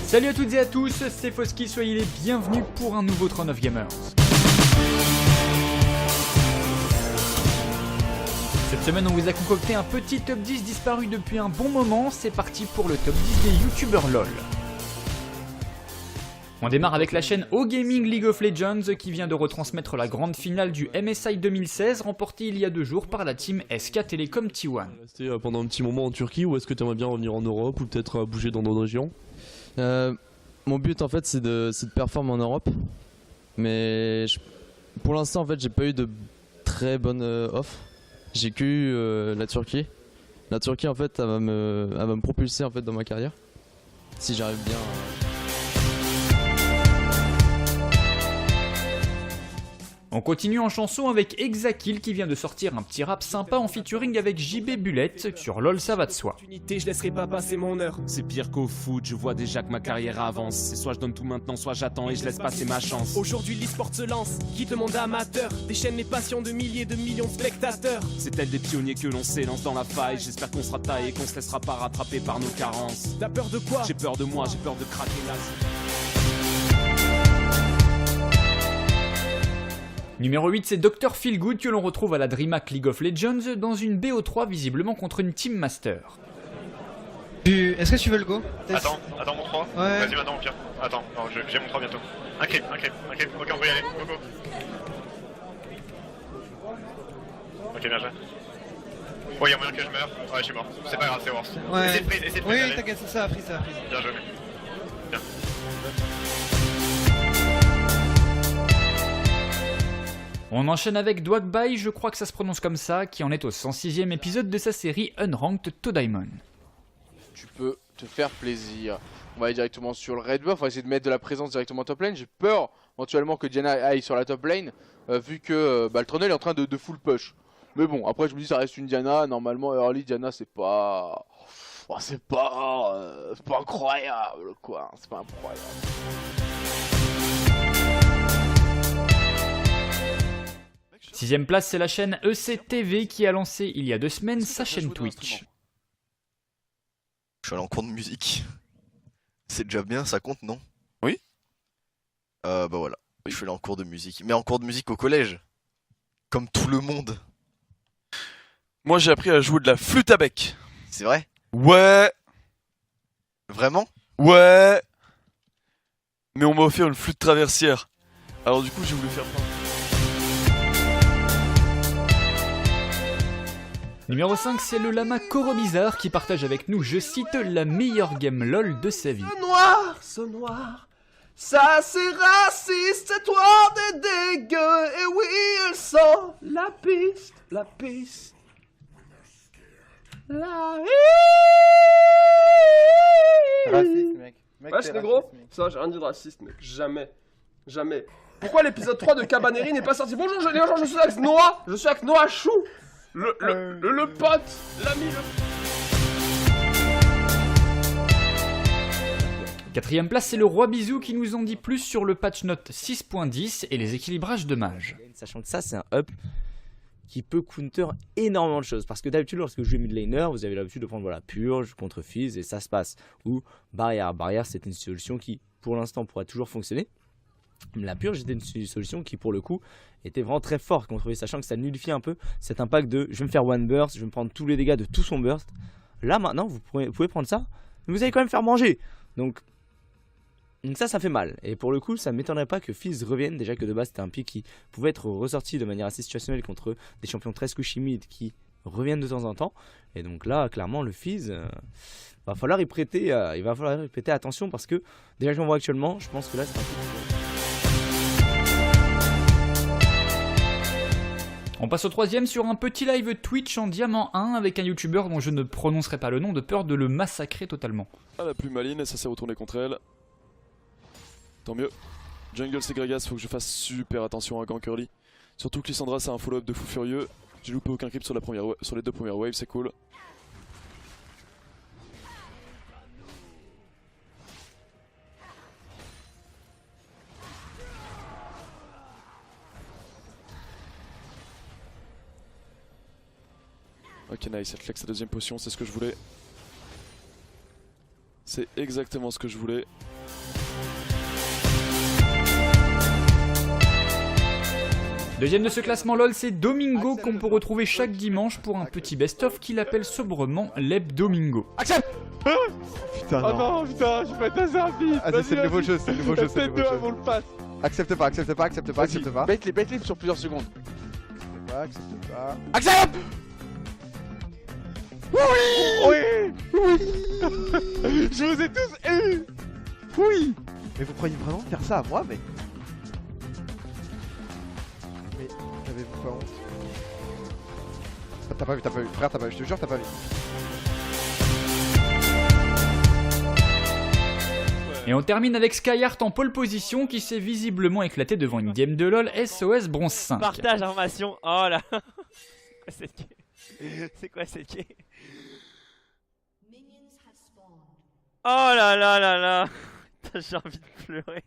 Salut à toutes et à tous, c'est Fosky, soyez les bienvenus pour un nouveau Throne of Gamers. Cette semaine, on vous a concocté un petit top 10 disparu depuis un bon moment, c'est parti pour le top 10 des youtubeurs LOL. On démarre avec la chaîne O-Gaming League of Legends qui vient de retransmettre la grande finale du MSI 2016 remportée il y a 2 jours par la team SK Telecom T1. Rester pendant un petit moment en Turquie ou est-ce que tu aimerais bien revenir en Europe ou peut-être bouger dans d'autres régions? Mon but en fait c'est de performer en Europe, mais pour l'instant en fait j'ai pas eu de très bonne offre. J'ai que eu la Turquie. La Turquie en fait elle va me propulser en fait dans ma carrière si j'arrive bien. On continue en chanson avec Exakil qui vient de sortir un petit rap sympa en featuring avec JB Bullet sur LOL ça va de soi. Je laisserai pas passer mon heure. C'est pire qu'au foot, je vois déjà que ma carrière avance. C'est soit je donne tout maintenant, soit j'attends et je laisse passer ma chance. Aujourd'hui l'e-sport se lance, quitte le monde amateur. Déchaîne les passions de milliers de millions de spectateurs. C'est tel des pionniers que l'on s'élance dans la faille. J'espère qu'on sera taillé et qu'on se laissera pas rattraper par nos carences. T'as peur de quoi? J'ai peur de moi, j'ai peur de craquer nazi. Numéro 8, c'est Dr Feelgood que l'on retrouve à la DreamHack League of Legends dans une BO3 visiblement contre une Team Master. Est-ce que tu veux le go? Attends mon 3. Ouais. Vas-y maintenant au pire. Attends, non, j'ai mon 3 bientôt. Un creep. Ok, on peut y aller. Go. Ok, bien joué. Oh, y'a moyen que je meure. Ouais, je suis mort. C'est pas grave, c'est worse. Ouais. Essaye de freeze, Oui, allez. t'inquiète, ça a pris. Bien joué. Bien. On enchaîne avec Dwagbai, je crois que ça se prononce comme ça, qui en est au 106e épisode de sa série Unranked to Diamond. Tu peux te faire plaisir. On va aller directement sur le red buff, on va essayer de mettre de la présence directement top lane. J'ai peur éventuellement que Diana aille sur la top lane, vu que le Trundle est en train de full push. Mais bon, après je me dis ça reste une Diana, normalement early Diana c'est pas... Oh, c'est pas incroyable quoi, c'est pas incroyable. Sixième place, c'est la chaîne ECTV qui a lancé il y a 2 semaines sa chaîne Twitch. Je suis allé en cours de musique. C'est déjà bien, ça compte, non? Oui. Bah voilà, je suis allé en cours de musique. Mais en cours de musique au collège. Comme tout le monde. Moi j'ai appris à jouer de la flûte à bec. C'est vrai? Ouais. Vraiment? Ouais. Mais on m'a offert une flûte traversière. Alors du coup j'ai voulu faire plein. Numéro 5, c'est le lama Corobizarre qui partage avec nous, je cite, la meilleure game LOL de sa vie. Ce noir, ça c'est raciste, c'est toi des dégueux, et oui, elle sent la piste. Raciste, mec. Wesh, négro, ça j'ai rien dit de raciste, mec, jamais. Pourquoi l'épisode 3 de Cabaneri n'est pas sorti? Bonjour les gens, je suis avec Noah, Chou, le pote, l'ami, Quatrième place, c'est le Roi Bisou qui nous en dit plus sur le patch note 6.10 et les équilibrages de mages. Sachant que ça c'est un up qui peut counter énormément de choses. Parce que d'habitude lorsque je joue mid laner, vous avez l'habitude de prendre voilà, purge contre Fizz et ça se passe. Ou barrière. Barrière c'est une solution qui pour l'instant pourra toujours fonctionner. La purge était une solution qui pour le coup était vraiment très forte contre lui, sachant que ça nullifie un peu cet impact de je vais me faire one burst, je vais me prendre tous les dégâts de tout son burst. Là maintenant vous pouvez prendre ça, mais vous allez quand même faire manger. Donc ça fait mal. Et pour le coup ça ne m'étonnerait pas que Fizz revienne, déjà que de base c'était un pick qui pouvait être ressorti de manière assez situationnelle contre des champions très squishy mid qui reviennent de temps en temps. Et donc là clairement le Fizz va falloir y prêter attention parce que déjà que j'en vois actuellement, je pense que là c'est un peu... On passe au troisième sur un petit live Twitch en diamant 1 avec un youtubeur dont je ne prononcerai pas le nom de peur de le massacrer totalement. Ah la plus maline, ça s'est retourné contre elle. Tant mieux. Jungle c'est Gragas, faut que je fasse super attention à gank early. Surtout que Lissandra c'est un follow-up de fou furieux. J'ai loupé aucun creep sur les 2 premières waves, c'est cool. Ok, nice, elle claque sa deuxième potion, c'est ce que je voulais. C'est exactement ce que je voulais. Deuxième de ce classement LOL, c'est Domingo qu'on peut retrouver chaque dimanche pour un petit best-of qu'il appelle sobrement l'Heb Domingo. Accepte. Putain, Oh non, putain, je vais être un arbitre. Vas-y, c'est le nouveau jeu, c'est le nouveau jeu, c'est le nouveau jeu. Avant le pass. Accepte pas, accepte pas, accepte pas, accepte pas. Bait-les sur plusieurs secondes. Accepte pas. Accepte. Oui. Je vous ai tous eu. Oui. Mais vous croyez vraiment faire ça à moi, mais avez-vous pas honte? T'as pas vu, frère, t'as pas vu, je te jure, t'as pas vu. Et on termine avec Skyheart en pole position qui s'est visiblement éclaté devant une game de LOL SOS Bronze 5. Partage d'informations. Oh là. C'est quoi cette game? Oh là là là là. J'ai envie de pleurer.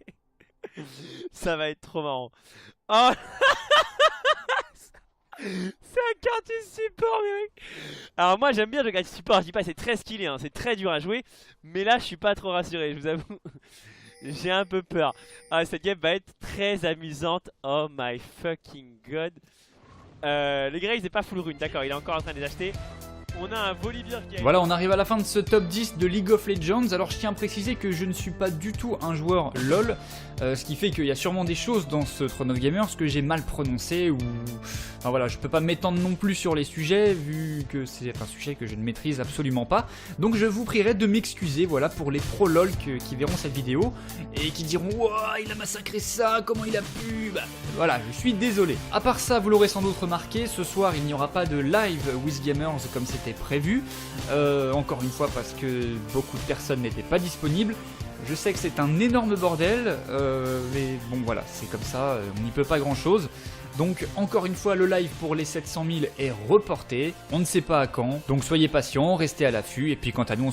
Ça va être trop marrant. Oh. C'est un quartier support, mec. Alors moi j'aime bien le quartier support, je dis pas c'est très skillé, hein, c'est très dur à jouer. Mais là je suis pas trop rassuré, je vous avoue. J'ai un peu peur. Ah, cette game va être très amusante. Oh my fucking god. Le Graves n'est pas full rune, d'accord, il est encore en train de les acheter. On a un Volibear qui a... Voilà, on arrive à la fin de ce top 10 de League of Legends. Alors je tiens à préciser que je ne suis pas du tout un joueur LOL, ce qui fait qu'il y a sûrement des choses dans ce Throne of Gamers que j'ai mal prononcé ou... Enfin voilà, je peux pas m'étendre non plus sur les sujets vu que c'est un sujet que je ne maîtrise absolument pas. Donc je vous prierai de m'excuser, voilà, pour les pros LOL qui verront cette vidéo et qui diront « Wouah, il a massacré ça, comment il a pu ?» Bah voilà, je suis désolé. À part ça, vous l'aurez sans doute remarqué, ce soir il n'y aura pas de live with Gamers comme c'était prévu, encore une fois parce que beaucoup de personnes n'étaient pas disponibles. Je sais que c'est un énorme bordel, mais bon voilà, c'est comme ça, on n'y peut pas grand chose. Donc encore une fois, le live pour les 700 000 est reporté, on ne sait pas à quand, donc soyez patients, restez à l'affût, et puis quant à nous on se